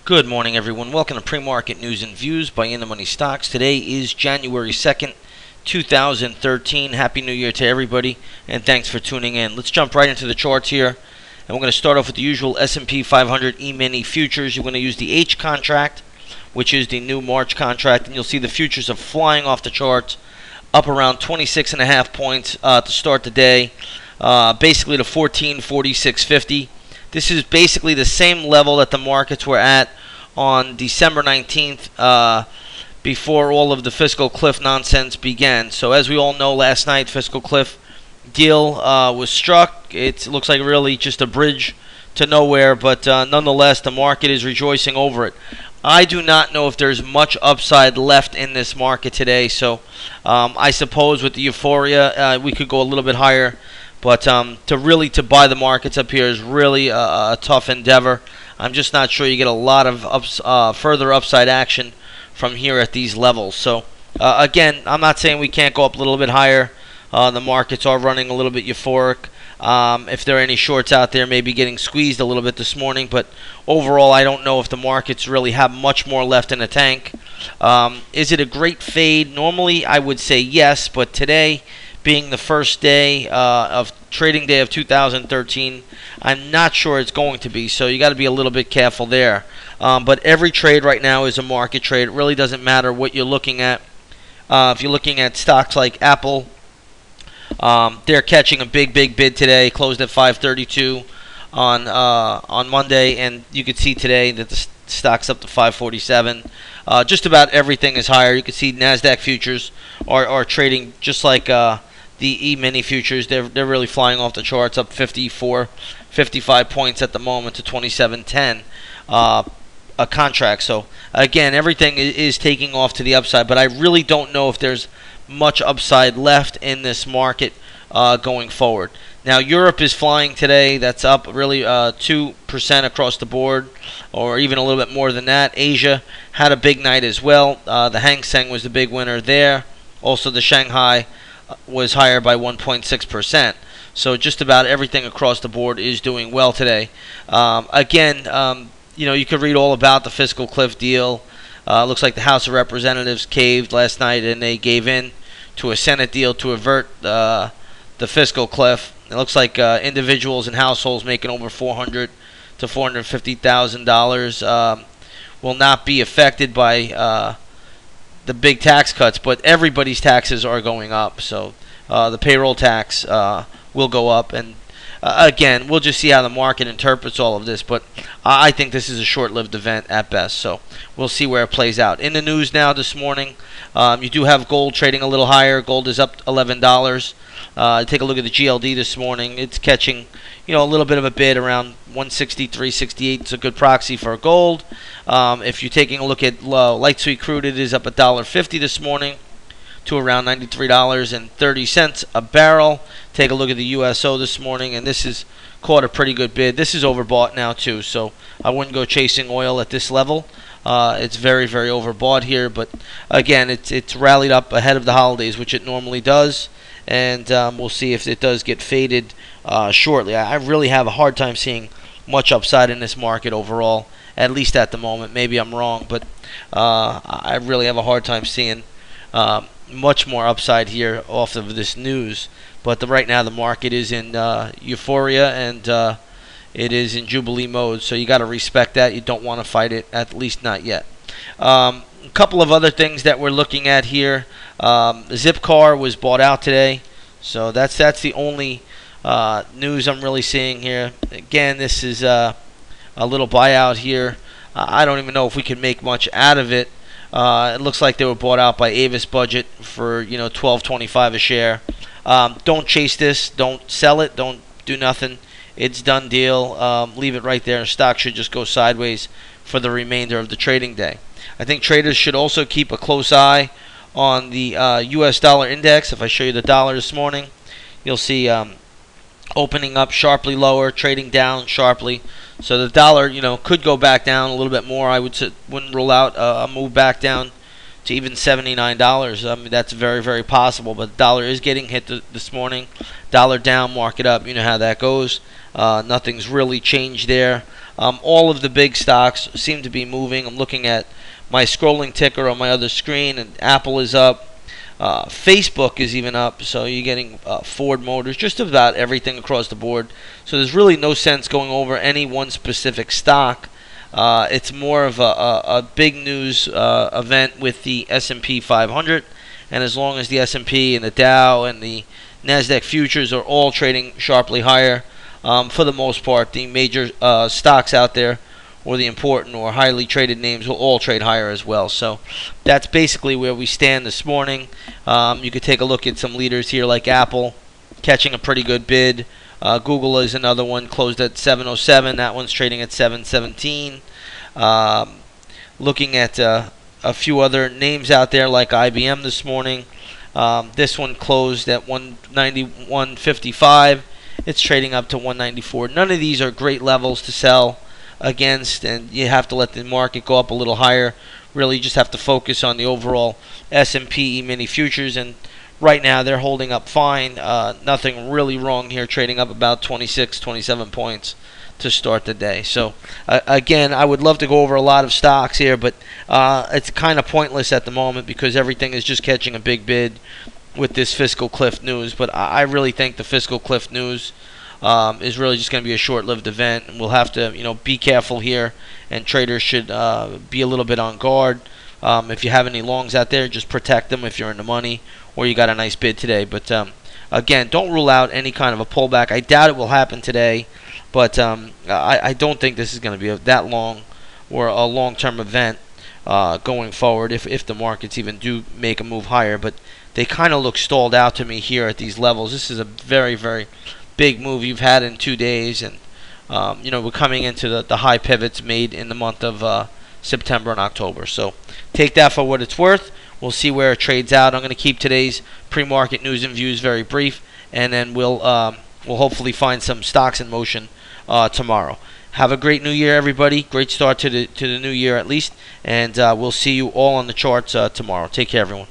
Good morning, everyone. Welcome to Pre-Market News and Views by In the Money Stocks. Today is January 2nd, 2013. Happy New Year to everybody, and thanks for tuning in. Let's jump right into the charts here, and we're going to start off with the usual S&P 500 E-mini futures. You're going to use the H contract, which is the new March contract, and you'll see the futures are flying off the charts, up around 26.5 points to start the day, basically to 1446.50. This is basically the same level that the markets were at on December 19th before all of the fiscal cliff nonsense began. So as we all know, last night fiscal cliff deal was struck. It looks like really just a bridge to nowhere, but nonetheless the market is rejoicing over it. I do not know if there's much upside left in this market today, so I suppose with the euphoria we could go a little bit higher. But to buy the markets up here is really a tough endeavor. I'm just not sure you get a lot of further upside action from here at these levels. So again, I'm not saying we can't go up a little bit higher. The markets are running a little bit euphoric. If there are any shorts out there, maybe getting squeezed a little bit this morning. But overall, I don't know if the markets really have much more left in the tank. Is it a great fade? Normally, I would say yes, but today, being the first day of trading day of 2013, I'm not sure it's going to be, so you got to be a little bit careful there. But every trade right now is a market trade. It really doesn't matter what you're looking at. If you're looking at stocks like Apple, they're catching a big bid today, closed at 532 on Monday, and you can see today that the stock's up to 547. Just about everything is higher. You can see NASDAQ futures are trading just like the E-mini futures. They're really flying off the charts, up 55 points at the moment to 2710 a contract. So again, everything is taking off to the upside, but I really don't know if there's much upside left in this market going forward. Now Europe is flying today. That's up really 2% across the board, or even a little bit more than that. Asia had a big night as well. The Hang Seng was the big winner there. Also the Shanghai was higher by 1.6%. So just about everything across the board is doing well today. You could read all about the fiscal cliff deal. Looks like the House of Representatives caved last night, and they gave in to a Senate deal to avert the fiscal cliff. It looks like individuals and households making over $400,000 to $450,000 will not be affected by the big tax cuts, but everybody's taxes are going up. So the payroll tax will go up, and again, we'll just see how the market interprets all of this, but I think this is a short-lived event at best, so we'll see where it plays out. In the news now this morning, you do have gold trading a little higher. Gold is up $11. Take a look at the GLD this morning. It's catching a little bit of a bid around 163.68. It's a good proxy for gold. If you're taking a look at light sweet crude, it is up $1.50 this morning to around $93.30 a barrel. Take a look at the USO this morning, and this has caught a pretty good bid. This is overbought now too, so I wouldn't go chasing oil at this level. It's very overbought here, but again, it's rallied up ahead of the holidays, which it normally does, and we'll see if it does get faded shortly. I really have a hard time seeing much upside in this market overall, at least at the moment. Maybe I'm wrong, but I really have a hard time seeing much more upside here off of this news. But right now the market is in euphoria, and it is in jubilee mode, so you got to respect that. You don't want to fight it, at least not yet. A couple of other things that we're looking at here. Zipcar was bought out today, so that's the only news I'm really seeing here. Again, this is a little buyout here. I don't even know if we can make much out of it. It looks like they were bought out by Avis Budget for $12.25 a share. Don't chase this. Don't sell it. Don't do nothing. It's done deal. Leave it right there. Stock should just go sideways for the remainder of the trading day. I think traders should also keep a close eye on the U.S. dollar index. If I show you the dollar this morning, you'll see opening up sharply lower, trading down sharply. So the dollar, could go back down a little bit more. I wouldn't rule out a move back down to even $79. I mean, that's very possible. But the dollar is getting hit this morning. Dollar down, market up. You know how that goes. Nothing's really changed there. All of the big stocks seem to be moving. I'm looking at my scrolling ticker on my other screen, and Apple is up. Facebook is even up, so you're getting Ford Motors, just about everything across the board. So there's really no sense going over any one specific stock. It's more of a big news event with the S&P 500, and as long as the S&P and the Dow and the NASDAQ futures are all trading sharply higher, for the most part, the major stocks out there, or the important or highly traded names, will all trade higher as well. So that's basically where we stand this morning. You could take a look at some leaders here like Apple, catching a pretty good bid. Google is another one, closed at 707. That one's trading at 717. Looking at a few other names out there like IBM this morning. This one closed at 191.55. It's trading up to 194. None of these are great levels to sell against, and you have to let the market go up a little higher. Really just have to focus on the overall S&P E-mini futures, and right now they're holding up fine. Nothing really wrong here, trading up about 26, 27 points to start the day. So again, I would love to go over a lot of stocks here, but it's kind of pointless at the moment because everything is just catching a big bid with this fiscal cliff news. But I really think the fiscal cliff news is really just going to be a short-lived event, and we'll have to, be careful here, and traders should be a little bit on guard. If you have any longs out there, just protect them if you're in the money or you got a nice bid today. But again, don't rule out any kind of a pullback. I doubt it will happen today, but I don't think this is going to be that long or a long-term event going forward if the markets even do make a move higher. But they kind of look stalled out to me here at these levels. This is a very, very big move you've had in 2 days, and we're coming into the high pivots made in the month of September and October. So take that for what it's worth. We'll see where it trades out. I'm going to keep today's pre-market news and views very brief, and then we'll hopefully find some stocks in motion tomorrow. Have a great new year, everybody. Great start to the new year at least, and we'll see you all on the charts tomorrow. Take care, everyone.